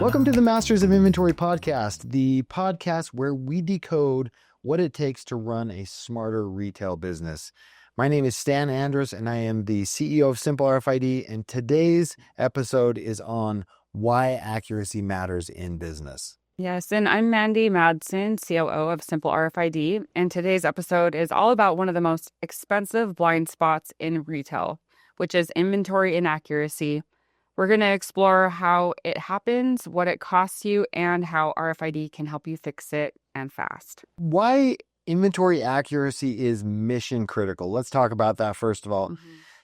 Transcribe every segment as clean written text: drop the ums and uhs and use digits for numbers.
Welcome to the Masters of Inventory podcast, the podcast where we decode what it takes to run a smarter retail business. My name is Stan Andrus, and I am the CEO of Simple RFID, and today's episode is on why accuracy matters in business. Yes, and I'm Mandy Madsen, COO of Simple RFID, and today's episode is all about one of the most expensive blind spots in retail, which is inventory inaccuracy. We're going to explore how it happens, what it costs you, and how RFID can help you fix it and fast. Why inventory accuracy is mission critical. Let's talk about that first of all.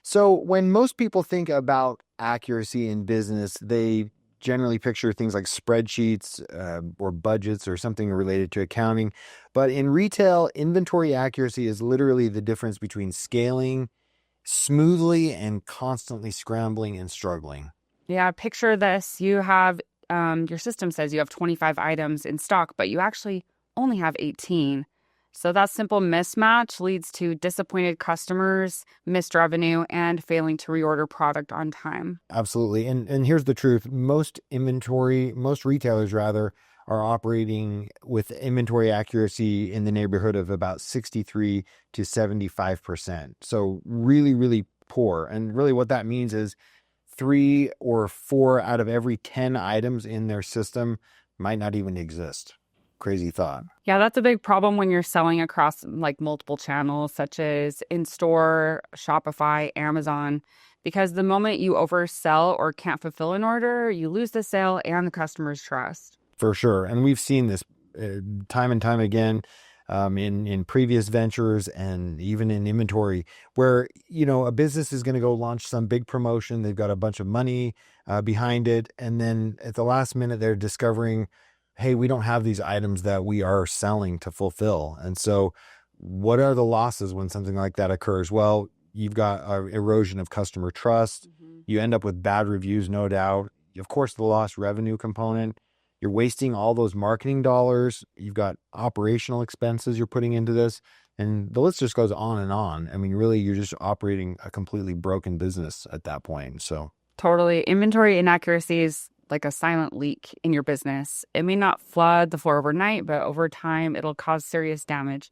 So when most people think about accuracy in business, they generally picture things like spreadsheets or budgets or something related to accounting. But in retail, inventory accuracy is literally the difference between scaling smoothly and constantly scrambling and struggling. Yeah, picture this. You have, your system says you have 25 items in stock, but you actually only have 18. So that simple mismatch leads to disappointed customers, missed revenue, and failing to reorder product on time. Absolutely. And here's the truth. Most retailers rather, are operating with inventory accuracy in the neighborhood of about 63 to 75%. So really, really poor. And really what that means is 3 or 4 out of every 10 items in their system might not even exist. Crazy thought. Yeah, that's a big problem when you're selling across like multiple channels, such as in-store, Shopify, Amazon, because the moment you oversell or can't fulfill an order, you lose the sale and the customer's trust. For sure. And we've seen this time and time again in previous ventures and even in inventory where, a business is going to go launch some big promotion. They've got a bunch of money behind it. And then at the last minute, they're discovering, hey, we don't have these items that we are selling to fulfill. And so what are the losses when something like that occurs? Well, you've got an erosion of customer trust. You end up with bad reviews, no doubt. Of course, the lost revenue component. You're wasting all those marketing dollars. You've got operational expenses you're putting into this. And the list just goes on and on. I mean, really, you're just operating a completely broken business at that point. So totally. Inventory inaccuracy is like a silent leak in your business. It may not flood the floor overnight, but over time, it'll cause serious damage.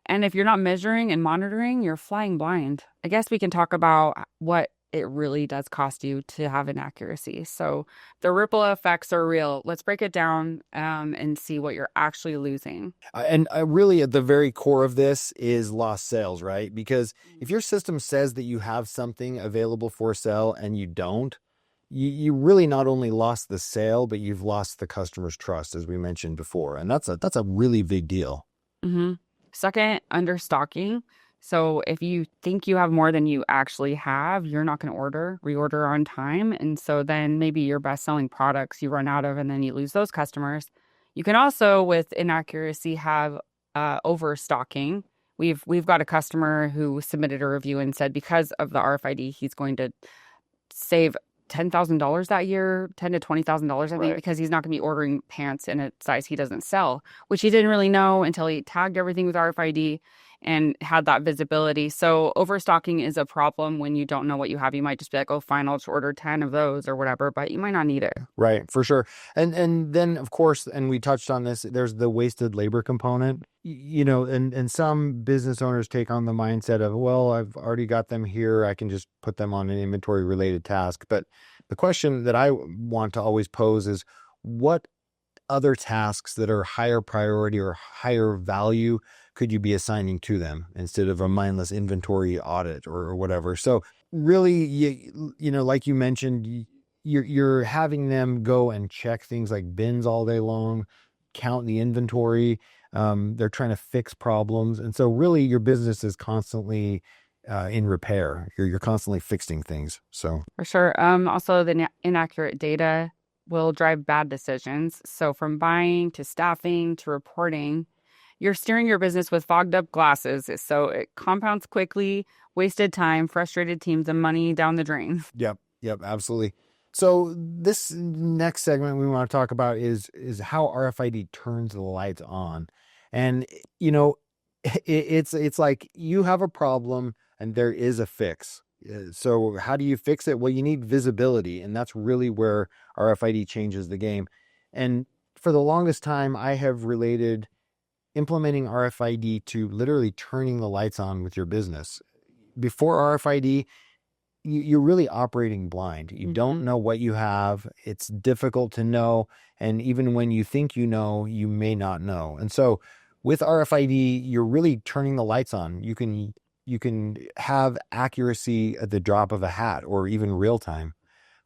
And if you're not measuring and monitoring, you're flying blind. I guess we can talk about what it really does cost you to have inaccuracy. So the ripple effects are real. Let's break it down and see what you're actually losing. And really at the very core of this is lost sales, right? Because if your system says that you have something available for sale and you don't, you really not only lost the sale, but you've lost the customer's trust, as we mentioned before. And that's a really big deal. Second, understocking. So if you think you have more than you actually have, you're not going to reorder on time. And so then maybe your best-selling products you run out of and then you lose those customers. You can also, with inaccuracy, have overstocking. We've got a customer who submitted a review and said because of the RFID, he's going to save $10,000 that year, $10,000 to $20,000, I think, because he's not going to be ordering pants in a size he doesn't sell, which he didn't really know until he tagged everything with RFID and had that visibility. So overstocking is a problem when you don't know what you have. You might just be like, oh, fine, I'll just order 10 of those or whatever, but you might not need it. Right, for sure. And then, of course, and we touched on this, there's the wasted labor component, and some business owners take on the mindset of, well, I've already got them here. I can just put them on an inventory related task. But the question that I want to always pose is what other tasks that are higher priority or higher value could you be assigning to them instead of a mindless inventory audit or whatever? So really, like you mentioned, you're having them go and check things like bins all day long, count the inventory. They're trying to fix problems. And so really your business is constantly in repair. You're constantly fixing things. So for sure. Also the inaccurate data will drive bad decisions. So from buying to staffing to reporting, you're steering your business with fogged up glasses. So it compounds quickly, wasted time, frustrated teams, and money down the drain. Yep, absolutely. So this next segment we want to talk about is how RFID turns the lights on. And, it's like you have a problem and there is a fix. So how do you fix it? Well, you need visibility, and that's really where RFID changes the game. And for the longest time, I have related implementing RFID to literally turning the lights on with your business. Before RFID, you're really operating blind. You don't know what you have. It's difficult to know. And even when you think you know, you may not know. And so with RFID, you're really turning the lights on. You can have accuracy at the drop of a hat or even real time.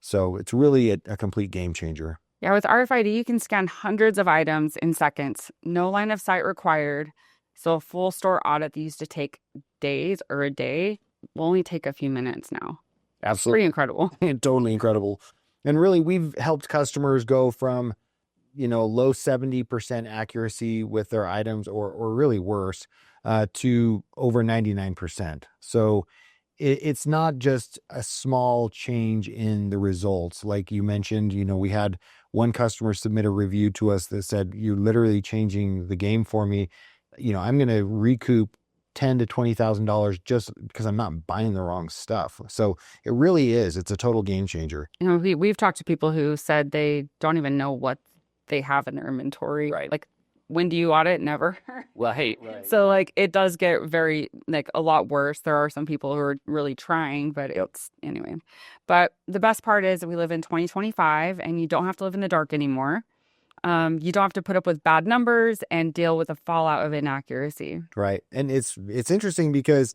So it's really a complete game changer. Yeah, with RFID, you can scan hundreds of items in seconds, no line of sight required. So a full store audit that used to take days or a day will only take a few minutes now. Absolutely. Pretty incredible. Totally incredible. And really, we've helped customers go from, low 70% accuracy with their items or really worse, to over 99%. So it's not just a small change in the results. Like you mentioned, we had one customer submit a review to us that said, "You're literally changing the game for me. I'm going to recoup $10,000 to $20,000 just because I'm not buying the wrong stuff." So it really is. It's a total game changer. We've talked to people who said they don't even know what they have in their inventory. Right. Like, when do you audit? Never. Well, hey, So like it does get very a lot worse. There are some people who are really trying, but it's anyway. But the best part is that we live in 2025 and you don't have to live in the dark anymore. You don't have to put up with bad numbers and deal with the fallout of inaccuracy. Right. And it's interesting because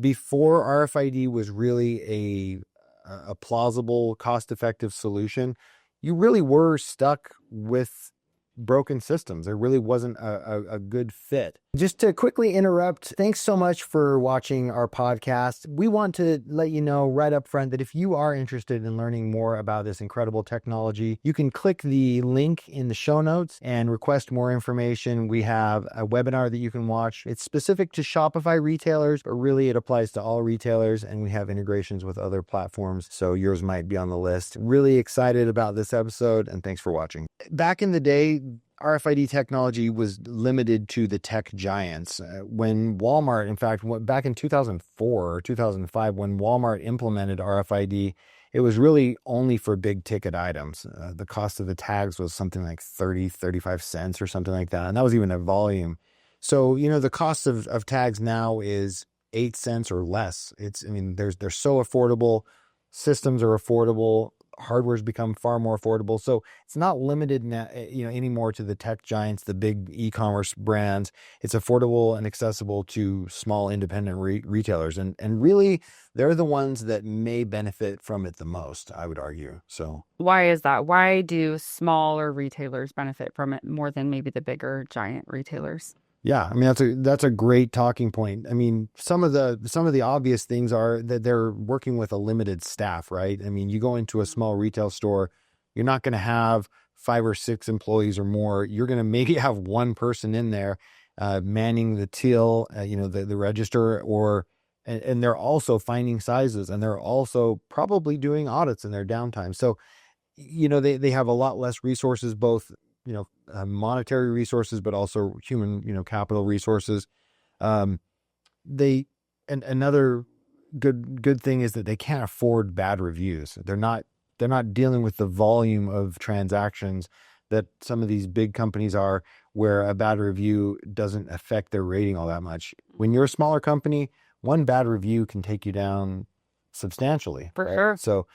before RFID was really a plausible, cost-effective solution, you really were stuck with broken systems. There really wasn't a good fit. Just to quickly interrupt, thanks so much for watching our podcast. We want to let you know right up front that if you are interested in learning more about this incredible technology, you can click the link in the show notes and request more information. We have a webinar that you can watch. It's specific to Shopify retailers, but really it applies to all retailers, and we have integrations with other platforms, so yours might be on the list. Really excited about this episode, and thanks for watching. Back in the day, RFID technology was limited to the tech giants. When Walmart, in fact, back in 2004 or 2005, when Walmart implemented RFID, it was really only for big ticket items. The cost of the tags was something like 35 cents or something like that. And that was even a volume. So, the cost of tags now is 8 cents or less. They're so affordable. Systems are affordable. Hardware's become far more affordable. So it's not limited now, anymore to the tech giants, the big e-commerce brands. It's affordable and accessible to small independent retailers. And really, they're the ones that may benefit from it the most, I would argue. So Why is that? Why do smaller retailers benefit from it more than maybe the bigger giant retailers? yeah, that's a great talking point. Some of the obvious things are that they're working with a limited staff, right? You go into a small retail store, you're not going to have 5 or 6 employees or more. You're going to maybe have one person in there manning the till, the register, and they're also finding sizes, and they're also probably doing audits in their downtime. So, they have a lot less resources, both monetary resources, but also human, capital resources. And another good thing is that they can't afford bad reviews. They're not dealing with the volume of transactions that some of these big companies are, where a bad review doesn't affect their rating all that much. When you're a smaller company, one bad review can take you down substantially. For sure. So,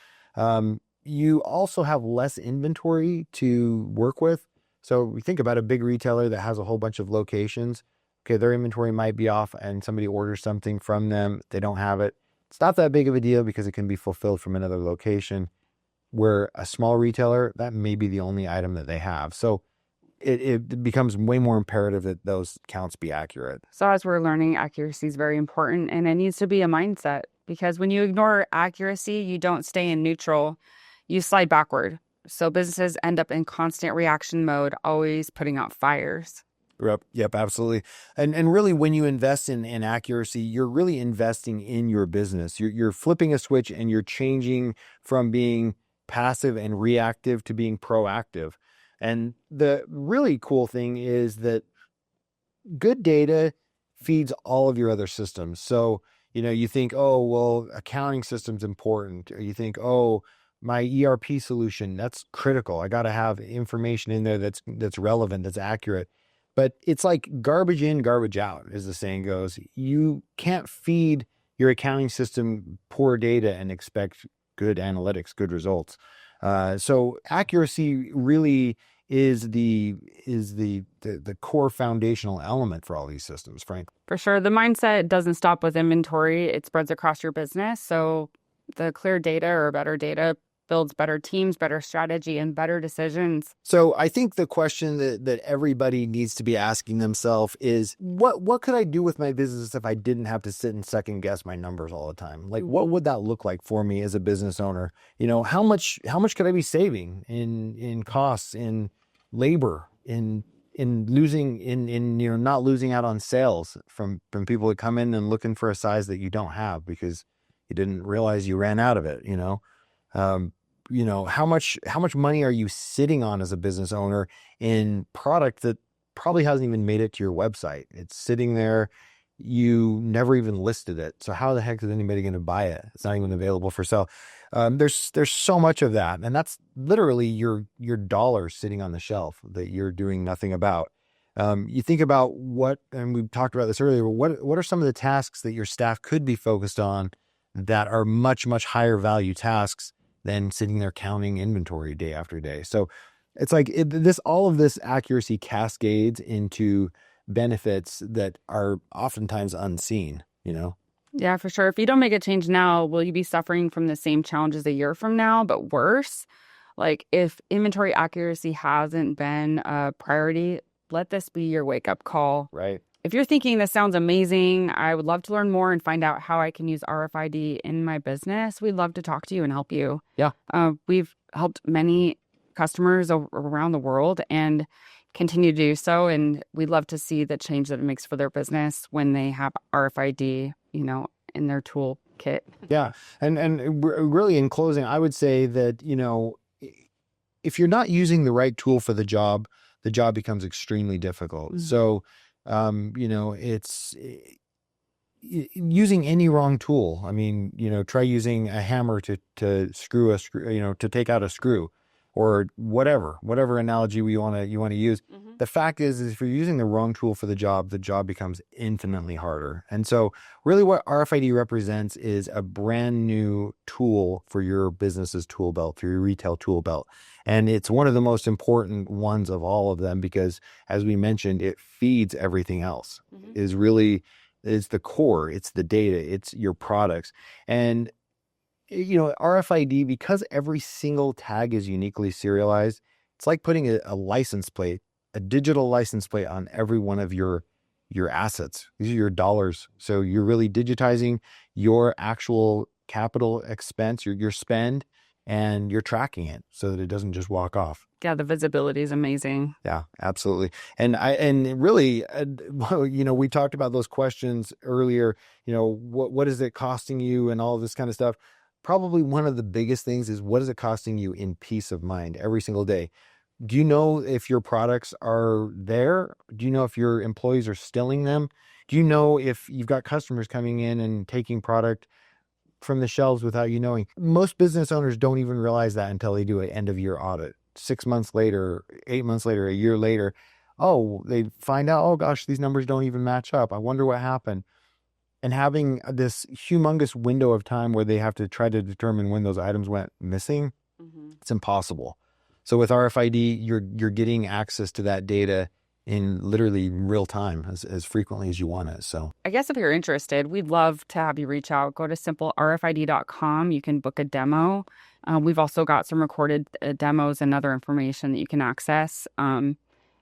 you also have less inventory to work with. So we think about a big retailer that has a whole bunch of locations. Okay, their inventory might be off and somebody orders something from them. They don't have it. It's not that big of a deal because it can be fulfilled from another location. Where a small retailer, that may be the only item that they have. So it becomes way more imperative that those counts be accurate. So as we're learning, accuracy is very important, and it needs to be a mindset, because when you ignore accuracy, you don't stay in neutral, you slide backward. So businesses end up in constant reaction mode, always putting out fires. Yep, absolutely. And really, when you invest in accuracy, you're really investing in your business. You're flipping a switch, and you're changing from being passive and reactive to being proactive. And the really cool thing is that good data feeds all of your other systems. So You think, oh, well, accounting system's important. Or you think, oh, my ERP solution, that's critical. I got to have information in there that's relevant, that's accurate. But it's like garbage in, garbage out, as the saying goes. You can't feed your accounting system poor data and expect good analytics, good results. So accuracy really is the core foundational element for all these systems, Frank. For sure. The mindset doesn't stop with inventory, it spreads across your business. So the clear data or better data builds better teams, better strategy, and better decisions. So I think the question that everybody needs to be asking themselves is, what could I do with my business if I didn't have to sit and second guess my numbers all the time? Like, what would that look like for me as a business owner? How much could I be saving in costs, in labor, in losing in not losing out on sales from people that come in and looking for a size that you don't have because you didn't realize you ran out of it. Um, how much money are you sitting on as a business owner in product that probably hasn't even made it to your website? It's sitting there. You never even listed it. So how the heck is anybody going to buy it? It's not even available for sale. There's so much of that. And that's literally your dollars sitting on the shelf that you're doing nothing about. You think about and we talked about this earlier, what are some of the tasks that your staff could be focused on that are much, much higher value tasks than sitting there counting inventory day after day? So it's like all of this accuracy cascades into benefits that are oftentimes unseen, Yeah, for sure. If you don't make a change now, will you be suffering from the same challenges a year from now, but worse? Like if inventory accuracy hasn't been a priority, let this be your wake-up call. Right. If you're thinking this sounds amazing, I would love to learn more and find out how I can use RFID in my business, we'd love to talk to you and help you. Yeah. We've helped many customers around the world and continue to do so. And we'd love to see the change that it makes for their business when they have RFID, in their toolkit. Yeah. And really in closing, I would say that, if you're not using the right tool for the job becomes extremely difficult. Mm-hmm. So, it's using any wrong tool. I mean, try using a hammer to screw a screw, to take out a screw, or whatever analogy you want to use. Mm-hmm. The fact is if you're using the wrong tool for the job becomes infinitely harder. And so really what RFID represents is a brand new tool for your business's tool belt, for your retail tool belt. And it's one of the most important ones of all of them because, as we mentioned, it feeds everything else. Mm-hmm. It's the core, it's the data, it's your products. And RFID, because every single tag is uniquely serialized, it's like putting a license plate, a digital license plate on every one of your assets. These are your dollars. So you're really digitizing your actual capital expense, your spend, and you're tracking it so that it doesn't just walk off. Yeah, the visibility is amazing. Yeah, absolutely. And really, we talked about those questions earlier, what is it costing you and all of this kind of stuff. Probably one of the biggest things is, what is it costing you in peace of mind every single day? Do you know if your products are there? Do you know if your employees are stealing them? Do you know if you've got customers coming in and taking product from the shelves without you knowing? Most business owners don't even realize that until they do an end of year audit. 6 months later, 8 months later, a year later, they find out, oh gosh, these numbers don't even match up. I wonder what happened. And having this humongous window of time where they have to try to determine when those items went missing, mm-hmm. It's impossible. So with RFID, you're getting access to that data in literally real time as frequently as you want it. So I guess if you're interested, we'd love to have you reach out. Go to simplerfid.com. You can book a demo. We've also got some recorded demos and other information that you can access.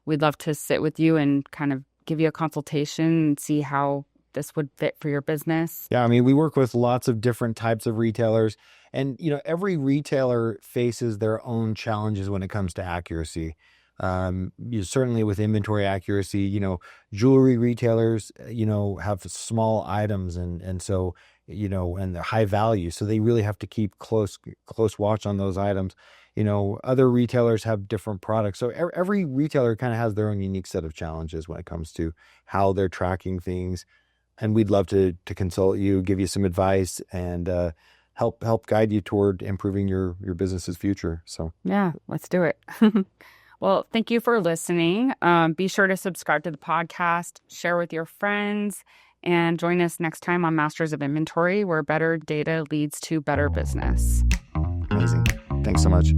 We'd love to sit with you and kind of give you a consultation and see how this would fit for your business. Yeah, I mean, we work with lots of different types of retailers, and every retailer faces their own challenges when it comes to accuracy. Certainly with inventory accuracy, jewelry retailers, have small items and so, and they're high value. So they really have to keep close watch on those items. Other retailers have different products. So every retailer kind of has their own unique set of challenges when it comes to how they're tracking things, And we'd love to consult you, give you some advice, and help guide you toward improving your business's future. So yeah, let's do it. Well, thank you for listening. Be sure to subscribe to the podcast, share with your friends, and join us next time on Masters of Inventory, where better data leads to better business. Amazing. Thanks so much.